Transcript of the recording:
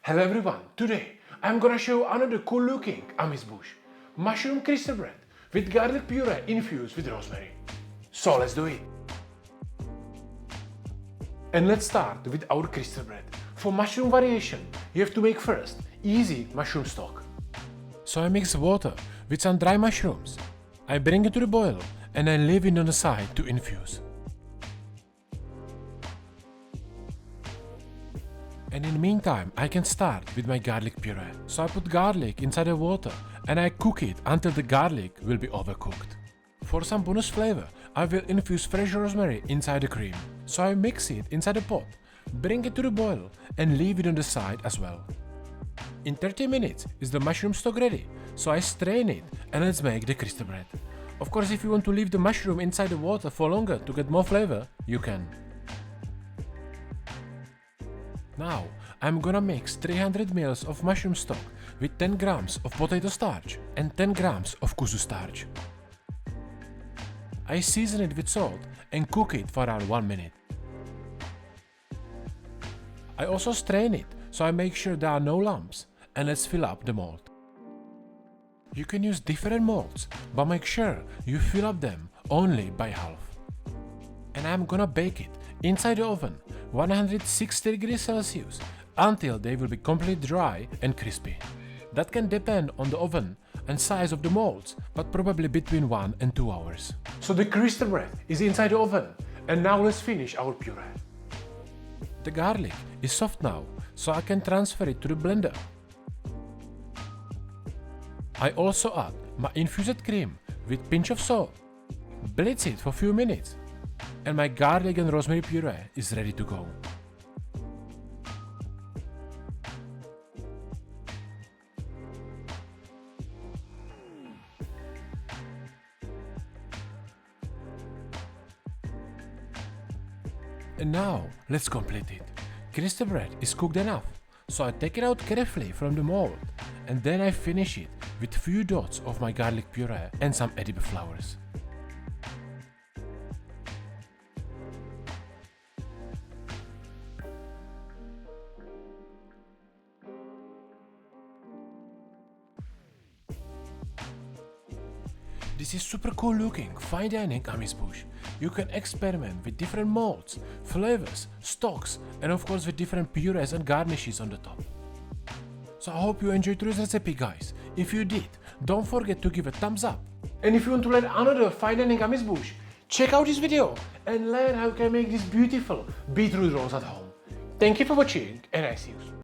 Hello everyone, today I'm gonna show another cool looking amuse bouche. Mushroom crystal bread with garlic puree infused with rosemary. So let's do it. And let's start with our crystal bread. For mushroom variation, you have to make first easy mushroom stock. So I mix water with some dry mushrooms. I bring it to the boil and I leave it on the side to infuse. And in the meantime, I can start with my garlic puree. So I put garlic inside the water and I cook it until the garlic will be overcooked. For some bonus flavor, I will infuse fresh rosemary inside the cream. So I mix it inside the pot, bring it to the boil and leave it on the side as well. In 30 minutes is the mushroom stock ready, so I strain it and let's make the crystal bread. Of course, if you want to leave the mushroom inside the water for longer to get more flavor, you can. Now, I'm gonna mix 300 ml of mushroom stock with 10 grams of potato starch and 10 grams of kuzu starch. I season it with salt and cook it for around 1 minute. I also strain it so I make sure there are no lumps, and let's fill up the mold. You can use different molds, but make sure you fill up them only by half. And I'm gonna bake it inside the oven 160 degrees Celsius until they will be completely dry and crispy. That can depend on the oven and size of the molds, but probably between 1 and 2 hours. So the crystal bread is inside the oven, and now let's finish our puree. The garlic is soft now, so I can transfer it to the blender. I also add my infused cream with pinch of salt, blitz it for a few minutes, and my garlic and rosemary puree is ready to go. And now, let's complete it. Crystal bread is cooked enough, so I take it out carefully from the mold, and then I finish it with few dots of my garlic puree and some edible flowers. This is super cool looking fine dining amuse bouche. You can experiment with different molds, flavors, stocks, and of course with different purees and garnishes on the top. So I hope you enjoyed today's recipe, guys. If you did, don't forget to give a thumbs up. And if you want to learn another fine dining amuse bouche, check out this video and learn how you can make this beautiful beetroot rolls at home. Thank you for watching and I see you soon.